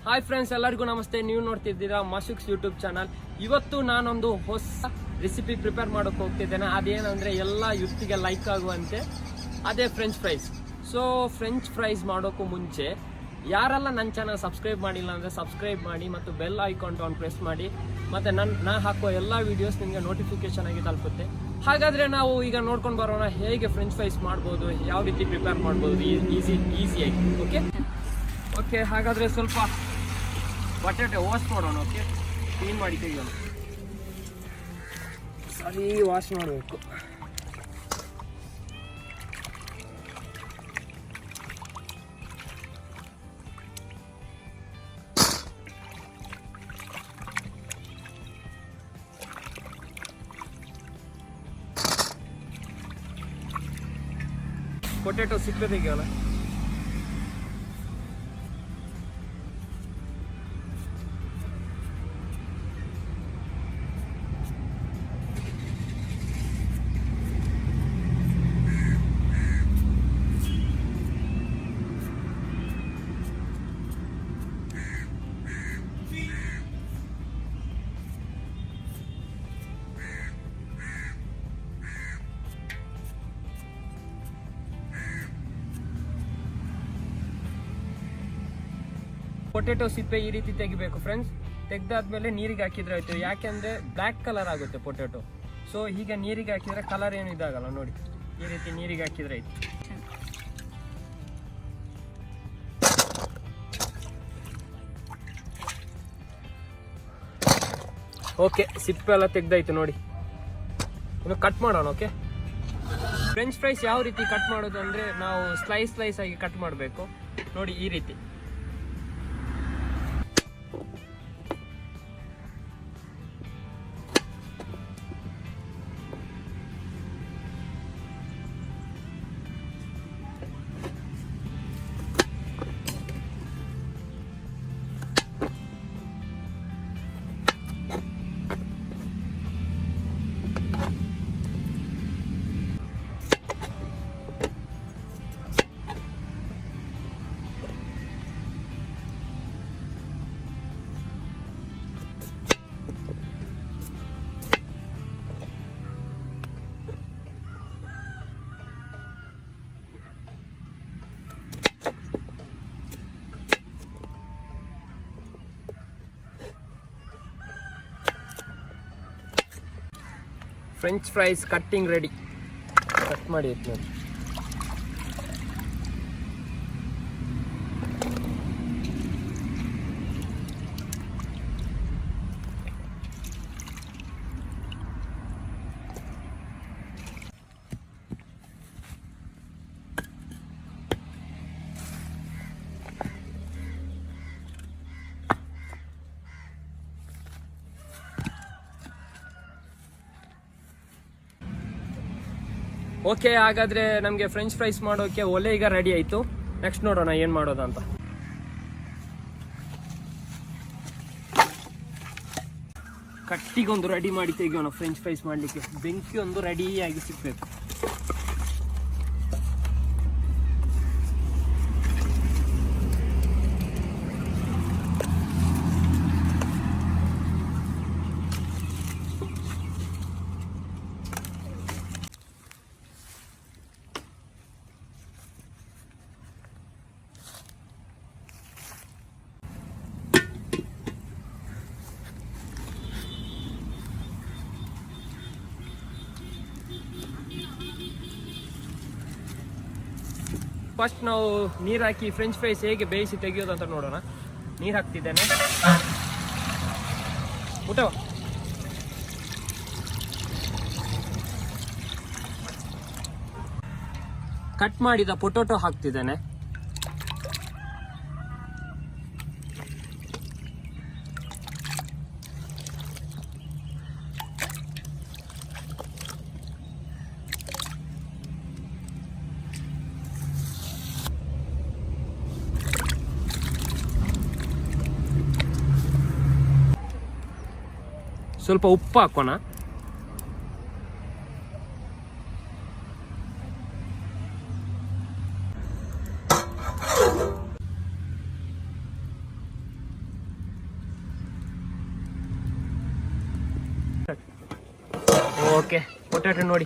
Hi friends, ಎಲ್ಲರಿಗೂ ನಮಸ್ತೆ. ನೀವು ನೋಡ್ತಿದ್ದೀರಾ ಮಶುಕ್ಸ್ ಯೂಟ್ಯೂಬ್ ಚಾನಲ್. ಇವತ್ತು ನಾನೊಂದು ಹೊಸ ರೆಸಿಪಿ ಪ್ರಿಪೇರ್ ಮಾಡೋಕೆ ಹೋಗ್ತಿದ್ದೇನೆ. ಅದೇನಂದ್ರೆ ಎಲ್ಲ ಯುತ್ತಿಗೆ ಲೈಕ್ ಆಗುವಂತೆ, ಅದೇ French fries. So French fries ಮಾಡೋಕ್ಕೂ ಮುಂಚೆ ಯಾರೆಲ್ಲ ನನ್ನ ಚಾನಲ್ ಸಬ್ಸ್ಕ್ರೈಬ್ ಮಾಡಿಲ್ಲ ಅಂದರೆ ಸಬ್ಸ್ಕ್ರೈಬ್ ಮಾಡಿ ಮತ್ತು ಬೆಲ್ ಐಕಾನ್ ಆನ್ ಪ್ರೆಸ್ ಮಾಡಿ. ಮತ್ತು ನಾ ಹಾಕುವ ಎಲ್ಲ ವೀಡಿಯೋಸ್ ನಿಮಗೆ ನೋಟಿಫಿಕೇಶನ್ ಆಗಿ ತಲುಪುತ್ತೆ. ಹಾಗಾದರೆ ನಾವು ಈಗ ನೋಡ್ಕೊಂಡು ಬರೋಣ ಹೇಗೆ ಫ್ರೆಂಚ್ ಫ್ರೈಸ್ ಮಾಡ್ಬೋದು, ಯಾವ ರೀತಿ ಪ್ರಿಪೇರ್ ಮಾಡ್ಬೋದು ಈಸಿಯಾಗಿ. ಓಕೆ, ಹಾಗಾದರೆ ಸ್ವಲ್ಪ ಬಟಾಟೆ ವಾಶ್ ಮಾಡೋಣ. ಓಕೆ, ಕ್ಲೀನ್ ಮಾಡಿ ತೆಗಿಯೋಣ. ಸರಿ, ವಾಶ್ ಮಾಡಬೇಕು. ಪೊಟ್ಯಾಟೊ ಸಿಪ್ಪೆ ತೆಗಿಯೋಣ. ಪೊಟ್ಯಾಟೊ ಸಿಪ್ಪೆ ಈ ರೀತಿ ತೆಗಿಬೇಕು ಫ್ರೆಂಡ್ಸ್. ತೆಗ್ದಾದ್ಮೇಲೆ ನೀರಿಗೆ ಹಾಕಿದ್ರೆ ಆಯ್ತು. ಯಾಕೆಂದ್ರೆ ಬ್ಲ್ಯಾಕ್ ಕಲರ್ ಆಗುತ್ತೆ ಪೊಟ್ಯಾಟೊ. ಸೊ ಹೀಗೆ ನೀರಿಗೆ ಹಾಕಿದ್ರೆ ಕಲರ್ ಏನು ಇದಾಗಲ್ಲ. ನೋಡಿ, ಈ ರೀತಿ ನೀರಿಗೆ ಹಾಕಿದ್ರೆ ಆಯ್ತು. ಓಕೆ, ಸಿಪ್ಪೆ ಎಲ್ಲ ತೆಗ್ದಾಯ್ತು. ನೋಡಿ, ಇನ್ನು ಕಟ್ ಮಾಡೋಣ. ಓಕೆ, ಫ್ರೆಂಚ್ ಫ್ರೈಸ್ ಯಾವ ರೀತಿ ಕಟ್ ಮಾಡೋದು ಅಂದರೆ ನಾವು ಸ್ಲೈಸ್ ಆಗಿ ಕಟ್ ಮಾಡಬೇಕು. ನೋಡಿ, ಈ ರೀತಿ. French fries cutting ready. Cut ಮಾಡಿ ನೋಡಿ. ಓಕೆ, ಹಾಗಾದರೆ ನಮಗೆ ಫ್ರೆಂಚ್ ಫ್ರೈಸ್ ಮಾಡೋಕ್ಕೆ ಒಲೆ ಈಗ ರೆಡಿ ಆಯಿತು. ನೆಕ್ಸ್ಟ್ ನೋಡೋಣ ಏನು ಮಾಡೋದು ಅಂತ. ಕಟ್ಟಿಗೊಂದು ರೆಡಿ ಮಾಡಿ ತೆಗಿಯೋಣ. ಫ್ರೆಂಚ್ ಫ್ರೈಸ್ ಮಾಡಲಿಕ್ಕೆ ಬೆಂಕಿ ಒಂದು ರೆಡಿಯಾಗಿ ಸಿಗಬೇಕು. ಫಸ್ಟ್ ನಾವು ನೀರು ಹಾಕಿ ಫ್ರೆಂಚ್ ಫ್ರೈಸ್ ಹೇಗೆ ಬೇಯಿಸಿ ತೆಗೆಯೋದು ಅಂತ ನೋಡೋಣ. ನೀರು ಹಾಕ್ತಿದ್ದೇನೆ. ಊಟವ ಕಟ್ ಮಾಡಿದ ಪೊಟ್ಯಾಟೊ ಹಾಕ್ತಿದ್ದೇನೆ. ಸ್ವಲ್ಪ ಉಪ್ಪು ಹಾಕೋಣ. ಓಕೆ ಪೊಟ್ಯಾಟೊ ನೋಡಿ,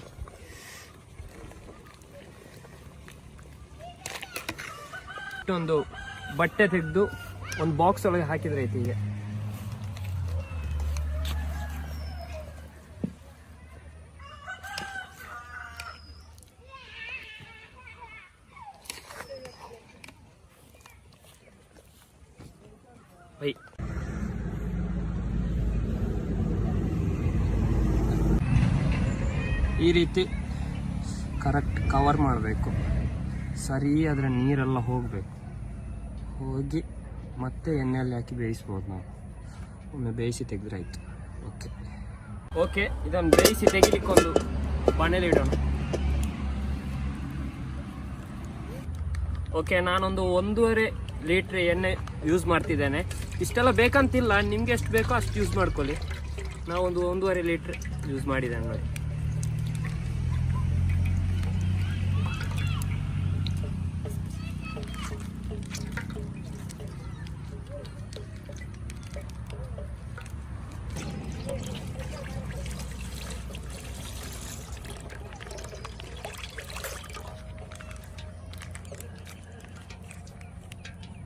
ಒಂದು ಬಟ್ಟೆ ತೆಗೆದು ಒಂದು ಬಾಕ್ಸ್ ಒಳಗೆ ಹಾಕಿದ್ರೆ ಐತಿ. ಈಗ ಈ ರೀತಿ ಕರೆಕ್ಟ್ ಕವರ್ ಮಾಡಬೇಕು, ಸರಿ ಅದರ ನೀರೆಲ್ಲ ಹೋಗಬೇಕು. ಹೋಗಿ ಮತ್ತೆ ಎಣ್ಣೆಯಲ್ಲಿ ಹಾಕಿ ಬೇಯಿಸ್ಬೋದು. ನಾವು ಒಮ್ಮೆ ಬೇಯಿಸಿ ತೆಗೆದ್ರೆ ಆಯಿತು. ಓಕೆ ಇದನ್ನು ಬೇಯಿಸಿ ತೆಗಿಲಿಕ್ಕೆ ಒಂದು ಬಾಣಲೆ ಇಡೋಣ. ಓಕೆ, ನಾನೊಂದು 1.5 ಲೀಟ್ರ್ ಎಣ್ಣೆ ಯೂಸ್ ಮಾಡ್ತಿದ್ದೇನೆ. ಇಷ್ಟೆಲ್ಲ ಬೇಕಂತಿಲ್ಲ, ನಿಮ್ಗೆ ಎಷ್ಟು ಬೇಕೋ ಅಷ್ಟು ಯೂಸ್ ಮಾಡ್ಕೊಳ್ಳಿ. ನಾವೊಂದು 1.5 ಲೀಟ್ರ್ ಯೂಸ್ ಮಾಡಿದ್ದೇನೆ ನೋಡಿ.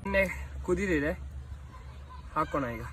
ಎಣ್ಣೆ ಕುದಿದಿದೆ, ಹಾಕೋಣ ಈಗ.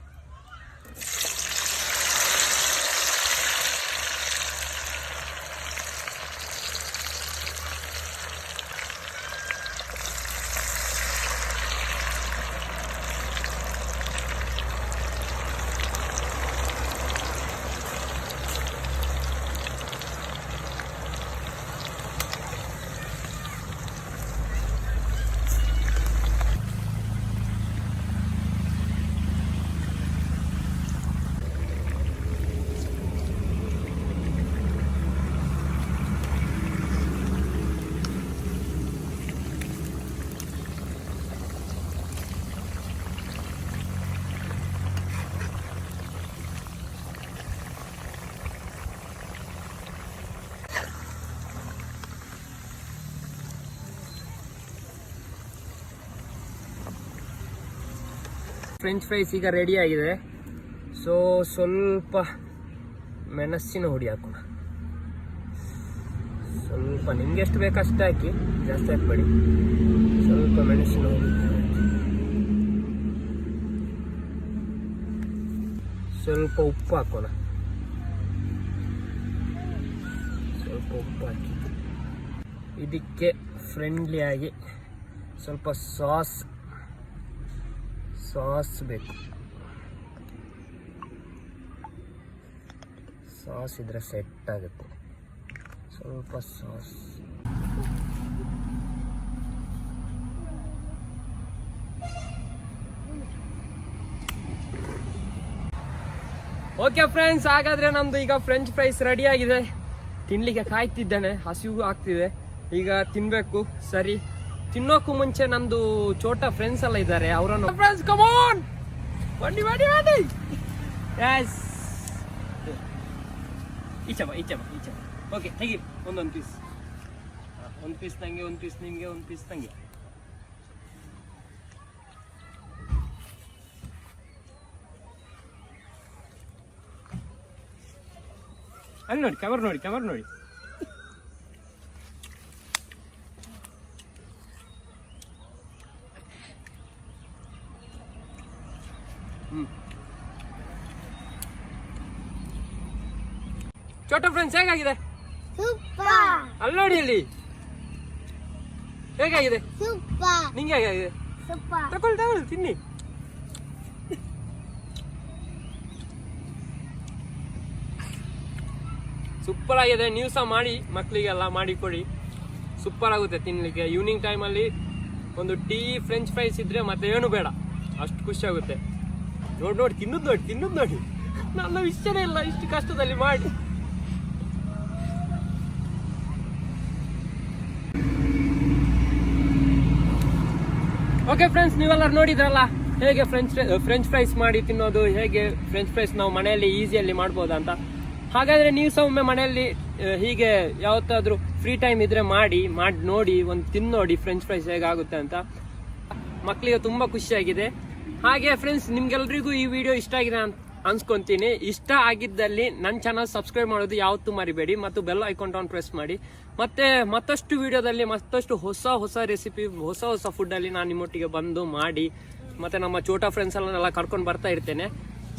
ಫ್ರೆಂಚ್ ಫ್ರೈಸ್ ಈಗ ರೆಡಿ ಆಗಿದೆ. ಸೊ ಸ್ವಲ್ಪ ಮೆಣಸಿನ ಹುಡಿ ಹಾಕೋಣ. ಸ್ವಲ್ಪ ನಿಮ್ಗೆ ಎಷ್ಟು ಬೇಕು ಅಷ್ಟು ಹಾಕಿ, ಜಾಸ್ತಿ ಹಾಕ್ಬೇಡಿ. ಸ್ವಲ್ಪ ಮೆಣಸಿನ ಹುಡಿ, ಸ್ವಲ್ಪ ಉಪ್ಪು ಹಾಕೋಣ. ಸ್ವಲ್ಪ ಉಪ್ಪು ಹಾಕಿ ಇದಕ್ಕೆ ಫ್ರೆಂಡ್ಲಿಯಾಗಿ ಸ್ವಲ್ಪ ಸಾಸ್ ಬೇಕು. ಸಾಸ್ ಇದ್ರೆ ಸೆಟ್ ಆಗುತ್ತೆ. ಸ್ವಲ್ಪ ಸಾಸ್. ಓಕೆ ಫ್ರೆಂಡ್ಸ್, ಹಾಗಾದ್ರೆ ನಮ್ದು ಈಗ ಫ್ರೆಂಚ್ ಫ್ರೈಸ್ ರೆಡಿ ಆಗಿದೆ. ತಿನ್ಲಿಕ್ಕೆ ಕಾಯ್ತಿದ್ದೇನೆ, ಹಸಿವು ಆಗ್ತಿದೆ, ಈಗ ತಿನ್ಬೇಕು. ಸರಿ, ತಿನ್ನೋಕ್ಕೂ ಮುಂಚೆ ನಮ್ದು ಚೋಟ ಫ್ರೆಂಡ್ಸ್ ಎಲ್ಲ ಇದ್ದಾರೆ, ಅವರನ್ನು ಫ್ರೆಂಡ್ಸ್ ಕಮ್ ಆನ್ ಬನ್ನಿ. ಯಸ್, ಈಚೆ ಬಾ. ಓಕೆ, ತೆಗಿ ಒಂದೊಂದು ಪೀಸ್. ಒಂದು ಪೀಸ್ ನಂಗೆ, ಒಂದು ಪೀಸ್ ನಿಮಗೆ, ಒಂದು ಪೀಸ್ ನಂಗೆ. ಅಲ್ಲಿ ನೋಡಿ, ಕವರ್ ನೋಡಿ. ಚೋಟ ಫ್ರೆಂಡ್ಸ್ ಹೇಗಾಗಿದೆ? ಅಲ್ಲಿ ನೋಡಿ, ಇಲ್ಲಿ ಹೇಗಾಗಿದೆ? ನಿಂಗೆ ಹೇಗಾಗಿದೆ? ತಗೊಳ್ಳಿ ತಿನ್ನಿ. ಸೂಪರ್ ಆಗಿದೆ. ನೀವು ಸಹ ಮಾಡಿ, ಮಕ್ಕಳಿಗೆಲ್ಲ ಮಾಡಿಕೊಡಿ, ಸೂಪರ್ ಆಗುತ್ತೆ ತಿನ್ಲಿಕ್ಕೆ. ಈವ್ನಿಂಗ್ ಟೈಮಲ್ಲಿ ಒಂದು ಟೀ, ಫ್ರೆಂಚ್ ಫ್ರೈಸ್ ಇದ್ರೆ ಮತ್ತೆ ಏನು ಬೇಡ, ಅಷ್ಟು ಖುಷಿ ಆಗುತ್ತೆ. ನೋಡಿ ತಿನ್ನೋದು ನೋಡಿ. ನನ್ನ ಇಷ್ಟನೇ ಇಲ್ಲ ಇಷ್ಟು ಕಷ್ಟದಲ್ಲಿ ಮಾಡಿ. ಓಕೆ ಫ್ರೆಂಡ್ಸ್, ನೀವೆಲ್ಲರೂ ನೋಡಿದ್ರಲ್ಲ ಹೇಗೆ ಫ್ರೆಂಚ್ ಫ್ರೈಸ್ ಮಾಡಿ ತಿನ್ನೋದು, ಹೇಗೆ ಫ್ರೆಂಚ್ ಫ್ರೈಸ್ ನಾವು ಮನೆಯಲ್ಲಿ ಈಸಿಯಲ್ಲಿ ಮಾಡ್ಬೋದಂತ. ಹಾಗಾದ್ರೆ ನೀವು ಸಹ ಒಮ್ಮೆ ಮನೆಯಲ್ಲಿ ಹೀಗೆ ಯಾವತ್ತಾದ್ರೂ ಫ್ರೀ ಟೈಮ್ ಇದ್ರೆ ಮಾಡಿ ನೋಡಿ, ಒಂದು ತಿನ್ನೋಡಿ ಫ್ರೆಂಚ್ ಫ್ರೈಸ್ ಹೇಗಾಗುತ್ತೆ ಅಂತ. ಮಕ್ಕಳಿಗೆ ತುಂಬಾ ಖುಷಿಯಾಗಿದೆ. ಹಾಗೆ ಫ್ರೆಂಡ್ಸ್, ನಿಮ್ಗೆಲ್ರಿಗೂ ಈ ವಿಡಿಯೋ ಇಷ್ಟ ಆಗಿದೆ ಅನ್ಸ್ಕೊಂತೀನಿ. ಇಷ್ಟ ಆಗಿದ್ದಲ್ಲಿ ನನ್ನ ಚಾನಲ್ ಸಬ್ಸ್ಕ್ರೈಬ್ ಮಾಡೋದು ಯಾವತ್ತೂ ಮರಿಬೇಡಿ ಮತ್ತು ಬೆಲ್ ಐಕಾನ್ ಆನ್ ಪ್ರೆಸ್ ಮಾಡಿ. ಮತ್ತೆ ಮತ್ತಷ್ಟು ವಿಡಿಯೋದಲ್ಲಿ ಮತ್ತಷ್ಟು ಹೊಸ ರೆಸಿಪಿ ಹೊಸ ಫುಡ್ಡಲ್ಲಿ ನಾನು ನಿಮ್ಮೊಟ್ಟಿಗೆ ಬಂದು ಮಾಡಿ ಮತ್ತೆ ನಮ್ಮ ಚೋಟಾ ಫ್ರೆಂಡ್ಸ್ ಎಲ್ಲ ಕರ್ಕೊಂಡು ಬರ್ತಾ ಇರ್ತೇನೆ.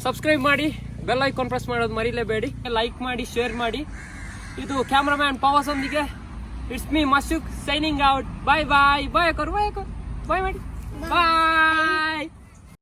ಸಬ್ಸ್ಕ್ರೈಬ್ ಮಾಡಿ, ಬೆಲ್ ಐಕಾನ್ ಪ್ರೆಸ್ ಮಾಡೋದು ಮರಿಲೇಬೇಡಿ. ಲೈಕ್ ಮಾಡಿ, ಶೇರ್ ಮಾಡಿ. ಇದು ಕ್ಯಾಮ್ರಾಮ್ಯಾನ್ ಪವರ್ಸ್ ಒಂದಿಗೆ ಇಟ್ಸ್ ಮೀ ಮಶುಕ್ ಸೈನಿಂಗ್ ಔಟ್. ಬಾಯ್ ಬಾಯ್ ಬಾಯ್ ಮಾಡಿ ಬಾಯ್.